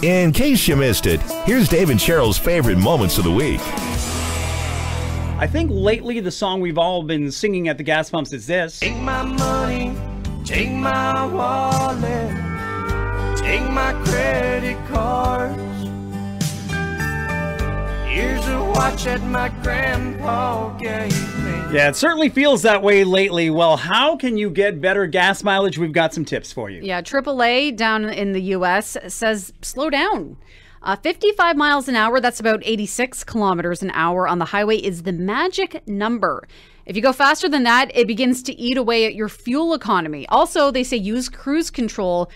In case you missed it, here's Dave and Cheryl's favorite moments of the week. I think lately the song we've all been singing at the gas pumps is this. Take my money, take my wallet, take my credit cards. Here's a watch that my grandpa gave me. Yeah, it certainly feels that way lately. Well, how can you get better gas mileage? We've got some tips for you. Yeah, AAA down in the U.S. says slow down. 55 miles an hour, that's about 86 kilometers an hour on the highway, is the magic number. If you go faster than that, it begins to eat away at your fuel economy. Also, they say use cruise control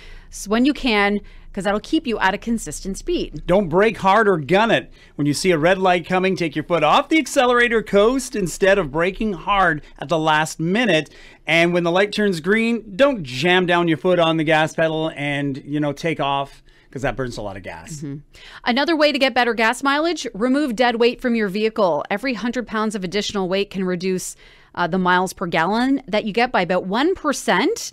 when you can, because that'll keep you at a consistent speed. Don't brake hard or gun it. When you see a red light coming, take your foot off the accelerator, coast instead of braking hard at the last minute. And when the light turns green, don't jam down your foot on the gas pedal and, take off, because that burns a lot of gas. Mm-hmm. Another way to get better gas mileage, remove dead weight from your vehicle. Every 100 pounds of additional weight can reduce the miles per gallon that you get by about 1%.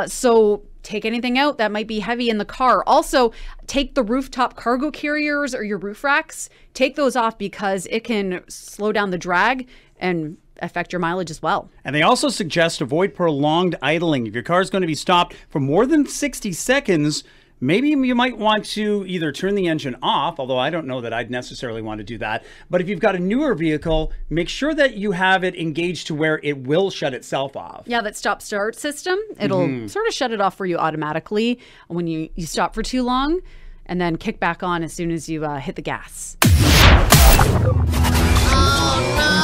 So take anything out that might be heavy in the car. Also, take the rooftop cargo carriers or your roof racks. Take those off because it can slow down the drag and affect your mileage as well. And they also suggest avoid prolonged idling. If your car is going to be stopped for more than 60 seconds, maybe you might want to either turn the engine off, although I don't know that I'd necessarily want to do that. But if you've got a newer vehicle, make sure that you have it engaged to where it will shut itself off. Yeah, that stop-start system, it'll sort of shut it off for you automatically when you stop for too long, and then kick back on as soon as you hit the gas. Oh no!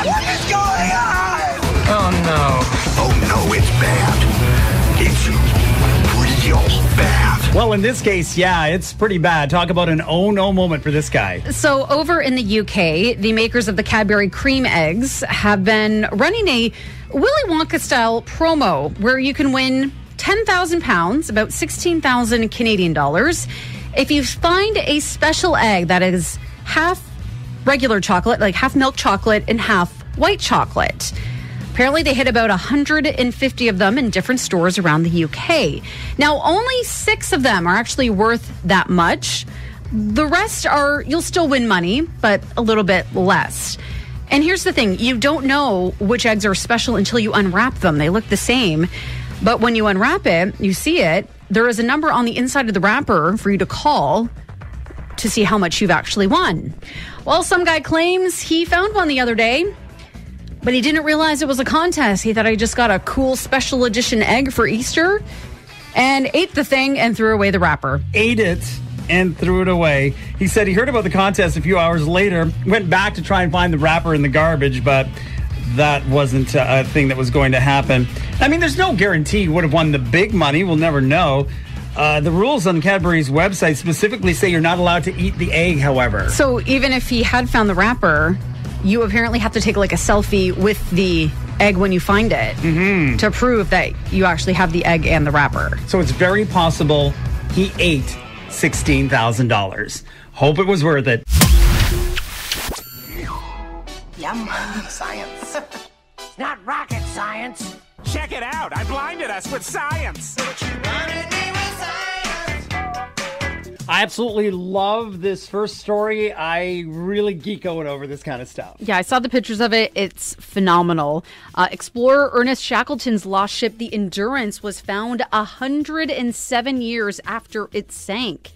What is going on? Oh no. Oh no, it's bad. It's real bad. Well, in this case, yeah, it's pretty bad. Talk about an oh no moment for this guy. So over in the UK, the makers of the Cadbury cream eggs have been running a Willy Wonka style promo where you can win £10,000, about 16,000 Canadian dollars, if you find a special egg that is half regular chocolate, like half milk chocolate and half white chocolate. Apparently, they hit about 150 of them in different stores around the UK. Now, only 6 of them are actually worth that much. The rest are, you'll still win money, but a little bit less. And here's the thing. You don't know which eggs are special until you unwrap them. They look the same. But when you unwrap it, you see it. There is a number on the inside of the wrapper for you to call to see how much you've actually won. Well, some guy claims he found one the other day, but he didn't realize it was a contest. He thought I just got a cool special edition egg for Easter and ate the thing and threw away the wrapper. Ate it and threw it away. He said he heard about the contest a few hours later, went back to try and find the wrapper in the garbage, but that wasn't a thing that was going to happen. I mean, there's no guarantee he would have won the big money. We'll never know. The rules on Cadbury's website specifically say you're not allowed to eat the egg, however. So even if he had found the wrapper, you apparently have to take like a selfie with the egg when you find it to prove that you actually have the egg and the wrapper. So it's very possible he ate $16,000. Hope it was worth it. Yum. Science. It's not rocket science. Check it out. I blinded us with science. I absolutely love this first story. I really geek out over this kind of stuff. Yeah, I saw the pictures of it. It's phenomenal. Explorer Ernest Shackleton's lost ship, the Endurance, was found 107 years after it sank.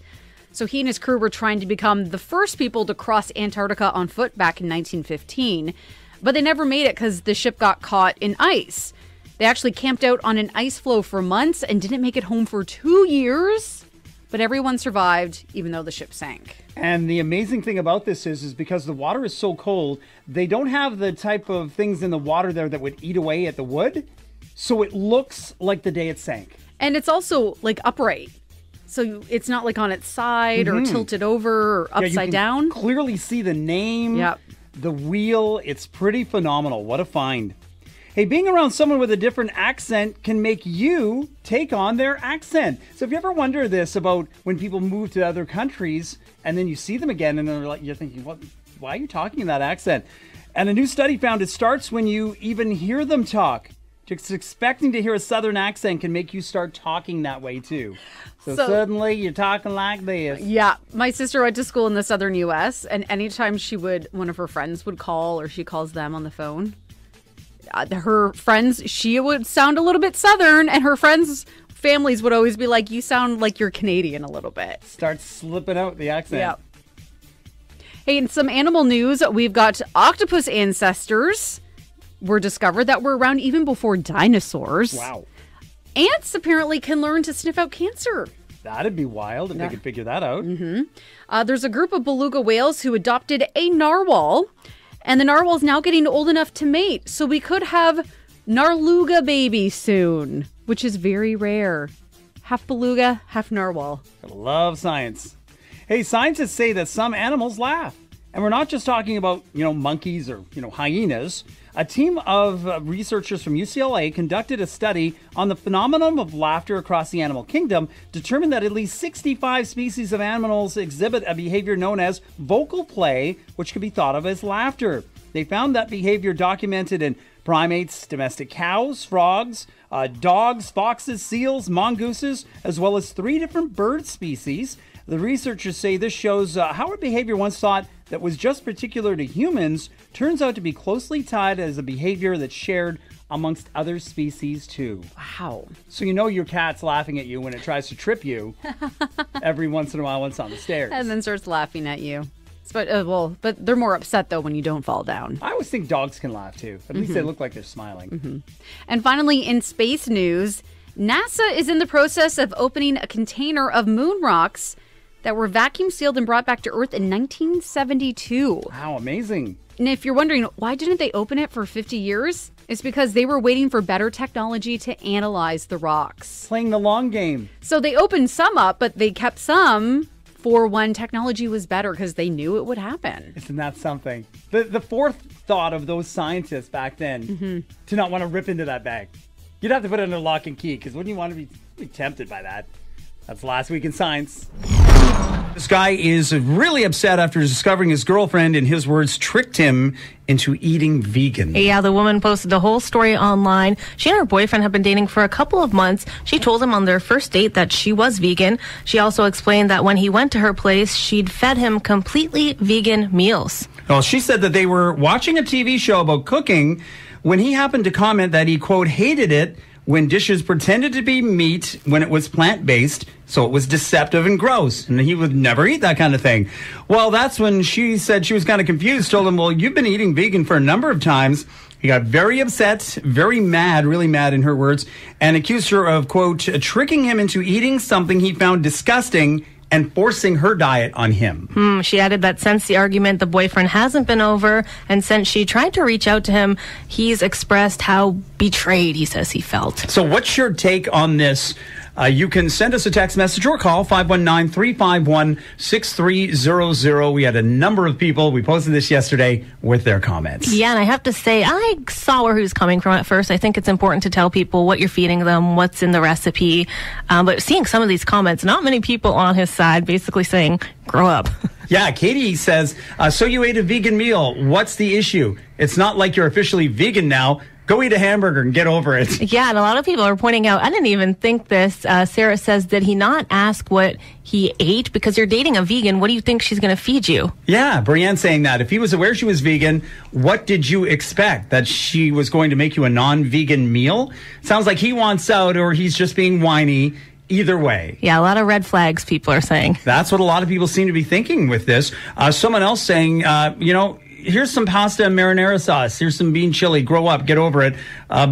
So he and his crew were trying to become the first people to cross Antarctica on foot back in 1915. But they never made it because the ship got caught in ice. They actually camped out on an ice floe for months and didn't make it home for 2 years. But everyone survived, even though the ship sank. And the amazing thing about this is because the water is so cold, they don't have the type of things in the water there that would eat away at the wood. So it looks like the day it sank. And it's also like upright. So it's not like on its side or tilted over or upside down. Clearly see the name, the wheel. It's pretty phenomenal. What a find. Hey, being around someone with a different accent can make you take on their accent. So if you ever wonder this about when people move to other countries and then you see them again and they're like, you're thinking, what? Why are you talking in that accent? And a new study found it starts when you even hear them talk. Just expecting to hear a southern accent can make you start talking that way too. So suddenly you're talking like this. Yeah. My sister went to school in the southern U.S. and anytime one of her friends would call or she calls them on the phone, her friends, she would sound a little bit southern and her friends' families would always be like, you sound like you're Canadian a little bit. Start slipping out the accent. Yeah. Hey, in some animal news, we've got octopus ancestors were discovered that were around even before dinosaurs. Wow. Ants apparently can learn to sniff out cancer. That'd be wild if they could figure that out. Mm-hmm. There's a group of beluga whales who adopted a narwhal, and the narwhal's now getting old enough to mate. So we could have narluga babies soon, which is very rare. Half beluga, half narwhal. I love science. Hey, scientists say that some animals laugh. And we're not just talking about, monkeys or, hyenas. A team of researchers from UCLA conducted a study on the phenomenon of laughter across the animal kingdom, determined that at least 65 species of animals exhibit a behavior known as vocal play, which can be thought of as laughter. They found that behavior documented in primates, domestic cows, frogs, dogs, foxes, seals, mongooses, as well as 3 different bird species. The researchers say this shows how a behavior once thought that was just particular to humans turns out to be closely tied as a behavior that's shared amongst other species too. Wow. So your cat's laughing at you when it tries to trip you every once in a while when it's on the stairs. And then starts laughing at you. But they're more upset though when you don't fall down. I always think dogs can laugh too. At least they look like they're smiling. Mm-hmm. And finally, in space news, NASA is in the process of opening a container of moon rocks that were vacuum sealed and brought back to Earth in 1972. Wow, amazing. And if you're wondering, why didn't they open it for 50 years? It's because they were waiting for better technology to analyze the rocks. Playing the long game. So they opened some up, but they kept some for when technology was better because they knew it would happen. Isn't that something? The forethought of those scientists back then to not want to rip into that bag. You'd have to put it under lock and key because wouldn't you want to be tempted by that? That's Last Week in Science. This guy is really upset after discovering his girlfriend, in his words, tricked him into eating vegan. Yeah, the woman posted the whole story online. She and her boyfriend have been dating for a couple of months. She told him on their first date that she was vegan. She also explained that when he went to her place, she'd fed him completely vegan meals. Well, she said that they were watching a TV show about cooking when he happened to comment that he, quote, hated it when dishes pretended to be meat when it was plant-based, so it was deceptive and gross, and he would never eat that kind of thing. Well, that's when she said she was kind of confused, told him, well, you've been eating vegan for a number of times. He got very upset, very mad, really mad in her words, and accused her of, quote, tricking him into eating something he found disgusting and forcing her diet on him. She added that since the argument, the boyfriend hasn't been over, and since she tried to reach out to him, he's expressed how betrayed he says he felt. So what's your take on this? You can send us a text message or call 519-351-6300. We had a number of people, we posted this yesterday, with their comments. Yeah, and I have to say, I saw where he was coming from at first. I think it's important to tell people what you're feeding them, what's in the recipe. But seeing some of these comments, not many people on his side basically saying, grow up. Yeah, Katie says, so you ate a vegan meal. What's the issue? It's not like you're officially vegan now. Go eat a hamburger and get over it. Yeah, and a lot of people are pointing out, I didn't even think this. Sarah says, did he not ask what he ate? Because you're dating a vegan, what do you think she's going to feed you? Yeah, Brienne saying that. If he was aware she was vegan, what did you expect? That she was going to make you a non-vegan meal? Sounds like he wants out or he's just being whiny. Either way. Yeah, a lot of red flags, people are saying. That's what a lot of people seem to be thinking with this. Someone else saying, here's some pasta and marinara sauce. Here's some bean chili. Grow up. Get over it.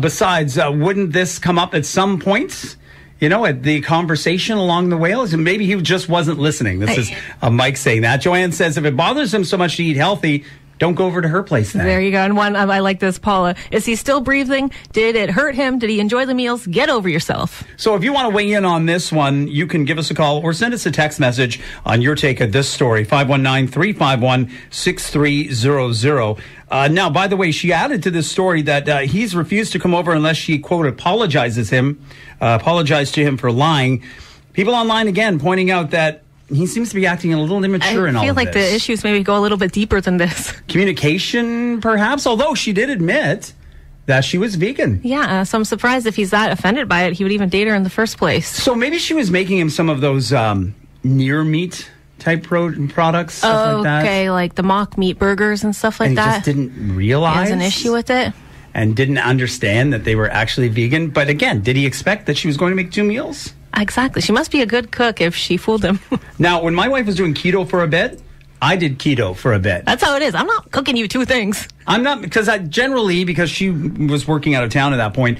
Besides, wouldn't this come up at some point? At the conversation along the way? And maybe he just wasn't listening. This is Mike saying that. Joanne says, if it bothers him so much to eat healthy, don't go over to her place then. There you go. And one, I like this, Paula. Is he still breathing? Did it hurt him? Did he enjoy the meals? Get over yourself. So if you want to weigh in on this one, you can give us a call or send us a text message on your take of this story, 519-351-6300. Now, by the way, she added to this story that he's refused to come over unless she, quote, apologizes to him for lying. People online, again, pointing out that he seems to be acting a little immature in all of this. I feel like the issues maybe go a little bit deeper than this. Communication, perhaps, although she did admit that she was vegan. Yeah, so I'm surprised if he's that offended by it, he would even date her in the first place. So maybe she was making him some of those near meat type products, stuff like that. Okay, like the mock meat burgers and stuff like and that. He just didn't realize. He has an issue with it. And didn't understand that they were actually vegan. But again, did he expect that she was going to make 2 meals? Exactly. She must be a good cook if she fooled him. Now, when my wife was doing keto for a bit, I did keto for a bit. That's how it is. I'm not cooking you 2 things. I'm not, because she was working out of town at that point,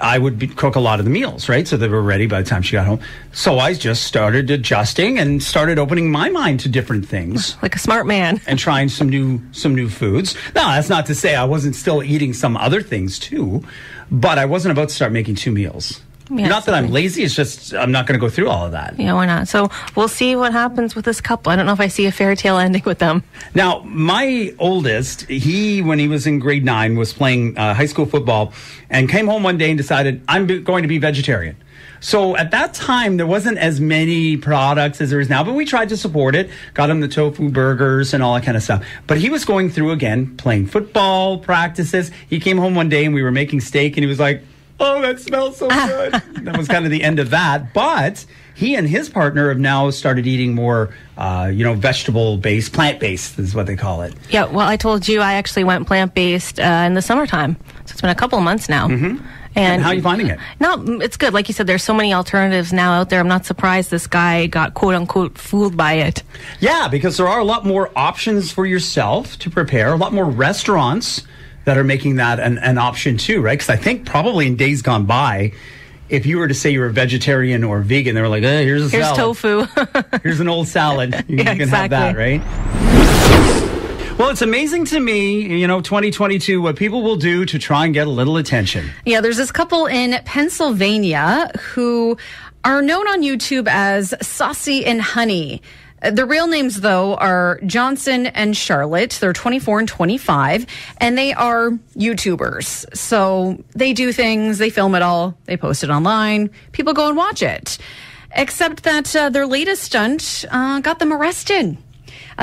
I would cook a lot of the meals, right? So they were ready by the time she got home. So I just started adjusting and started opening my mind to different things. Like a smart man. And trying some new foods. Now, that's not to say I wasn't still eating some other things too, but I wasn't about to start making 2 meals. Yeah, not that I'm lazy, it's just I'm not going to go through all of that. Yeah, why not? So we'll see what happens with this couple. I don't know if I see a fairy tale ending with them. Now, my oldest, when he was in grade 9, was playing high school football and came home one day and decided, I'm going to be vegetarian. So at that time, there wasn't as many products as there is now, but we tried to support it, got him the tofu burgers and all that kind of stuff. But he was going through, again, playing football, practices. He came home one day and we were making steak and he was like, oh, that smells so good. That was kind of the end of that. But he and his partner have now started eating more, vegetable-based, plant-based is what they call it. Yeah, well, I told you I actually went plant-based in the summertime. So it's been a couple of months now. Mm-hmm. And how are you finding it? No, it's good. Like you said, there's so many alternatives now out there. I'm not surprised this guy got quote-unquote fooled by it. Yeah, because there are a lot more options for yourself to prepare, a lot more restaurants that are making that an option too, right? Because I think probably in days gone by, if you were to say you were a vegetarian or vegan, they were like, here's salad. Tofu. Here's an old salad. You can exactly. have that, right? Well, it's amazing to me, 2022, what people will do to try and get a little attention. Yeah, there's this couple in Pennsylvania who are known on YouTube as Saucy and Honey. Their real names, though, are Johnson and Charlotte. They're 24 and 25, and they are YouTubers. So they do things, they film it all, they post it online, people go and watch it. Except that their latest stunt got them arrested.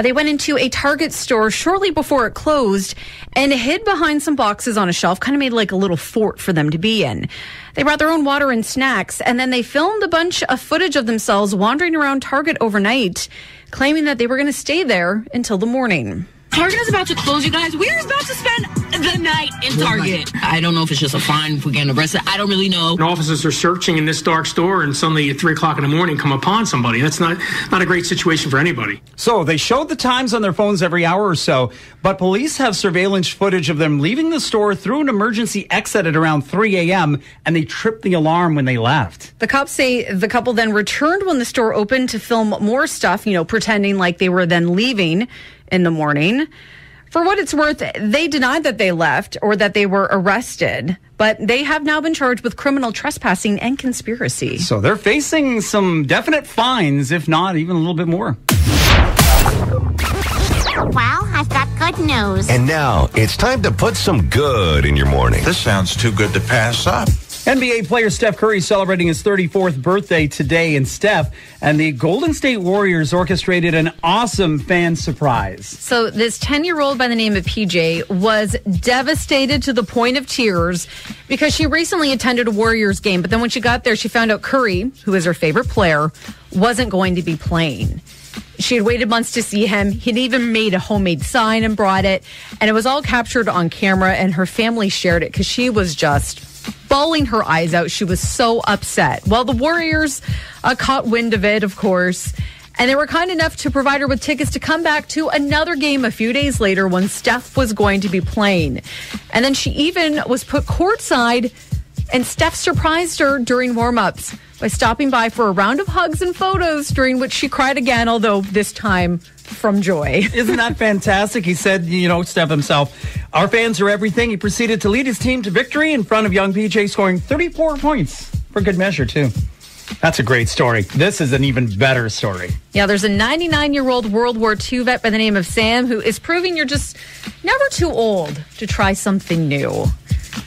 They went into a Target store shortly before it closed and hid behind some boxes on a shelf, kind of made like a little fort for them to be in. They brought their own water and snacks, and then they filmed a bunch of footage of themselves wandering around Target overnight, claiming that they were going to stay there until the morning. Target is about to close, you guys. We're about to spend the night in Target. I don't know if it's just a fine if we're getting arrested. I don't really know. And officers are searching in this dark store and suddenly at 3 o'clock in the morning come upon somebody. That's not a great situation for anybody. So they showed the times on their phones every hour or so, but police have surveillance footage of them leaving the store through an emergency exit at around 3 a.m. and they tripped the alarm when they left. The cops say the couple then returned when the store opened to film more stuff, pretending like they were then leaving in the morning. For what it's worth, they denied that they left or that they were arrested, but they have now been charged with criminal trespassing and conspiracy. So they're facing some definite fines, if not even a little bit more. Well, I've got good news. And now it's time to put some good in your morning. This sounds too good to pass up. NBA player Steph Curry celebrating his 34th birthday today. And Steph and the Golden State Warriors orchestrated an awesome fan surprise. So this 10-year-old by the name of PJ was devastated to the point of tears because she recently attended a Warriors game. But then when she got there, she found out Curry, who is her favorite player, wasn't going to be playing. She had waited months to see him. He'd even made a homemade sign and brought it. And it was all captured on camera, and her family shared it because she was just bawling her eyes out. She was so upset. Well, the Warriors caught wind of it, of course, and they were kind enough to provide her with tickets to come back to another game a few days later when Steph was going to be playing. And then she even was put courtside, and Steph surprised her during warm-ups by stopping by for a round of hugs and photos, during which she cried again, although this time from joy. Isn't that fantastic? He said, Steph himself, our fans are everything. He proceeded to lead his team to victory in front of young PJ, scoring 34 points for good measure, too. That's a great story. This is an even better story. Yeah, there's a 99-year-old World War II vet by the name of Sam who is proving you're just never too old to try something new.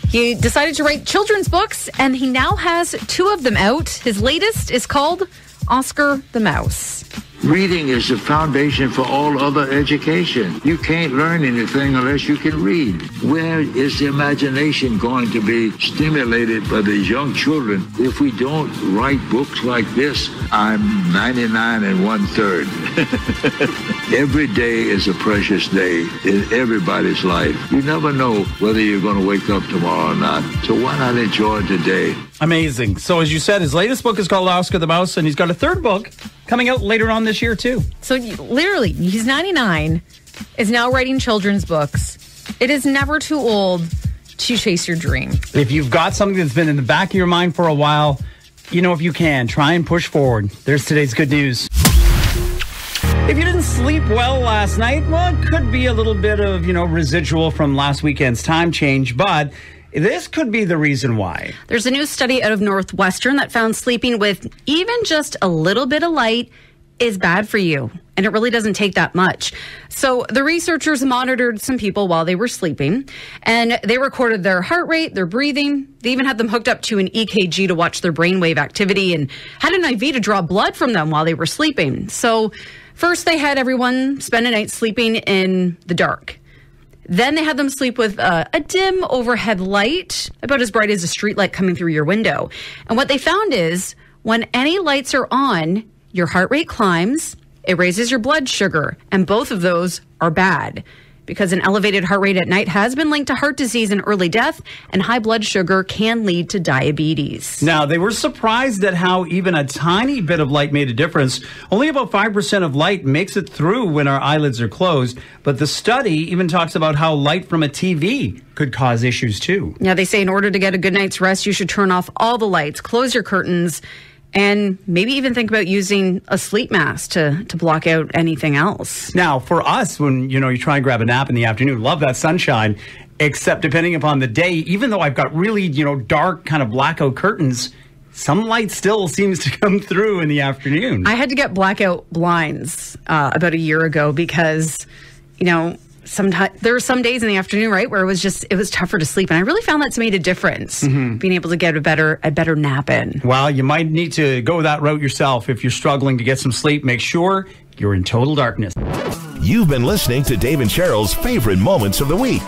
He decided to write children's books, and he now has 2 of them out. His latest is called Oscar the Mouse. Reading is the foundation for all other education. You can't learn anything unless you can read. Where is the imagination going to be stimulated by these young children if we don't write books like this? I'm 99 and 1/3. Every day is a precious day in everybody's life. You never know whether you're going to wake up tomorrow or not. So why not enjoy today? Amazing. So as you said, his latest book is called Oscar the Mouse, and he's got a third book coming out later on this year, too. So literally, he's 99, is now writing children's books. It is never too old to chase your dream. If you've got something that's been in the back of your mind for a while, if you can, try and push forward. There's today's good news. If you didn't sleep well last night, well, it could be a little bit of, residual from last weekend's time change, but this could be the reason why. There's a new study out of Northwestern that found sleeping with even just a little bit of light is bad for you. And it really doesn't take that much. So the researchers monitored some people while they were sleeping, and they recorded their heart rate, their breathing. They even had them hooked up to an EKG to watch their brainwave activity and had an IV to draw blood from them while they were sleeping. So first they had everyone spend a night sleeping in the dark. Then they had them sleep with a dim overhead light, about as bright as a street light coming through your window. And what they found is when any lights are on, your heart rate climbs, it raises your blood sugar, and both of those are bad because an elevated heart rate at night has been linked to heart disease and early death, and high blood sugar can lead to diabetes. Now, they were surprised at how even a tiny bit of light made a difference. Only about 5% of light makes it through when our eyelids are closed, but the study even talks about how light from a TV could cause issues too. Yeah, they say in order to get a good night's rest, you should turn off all the lights, close your curtains, and maybe even think about using a sleep mask to block out anything else. Now, for us, when you try and grab a nap in the afternoon, love that sunshine, except depending upon the day, even though I've got really, dark kind of blackout curtains, some light still seems to come through in the afternoon. I had to get blackout blinds about a year ago because, sometimes there were some days in the afternoon, right, where it was tougher to sleep, and I really found that's made a difference. Being able to get a better nap in. Well, you might need to go that route yourself. If you're struggling to get some sleep, make sure you're in total darkness. You've been listening to Dave and Cheryl's favorite moments of the week.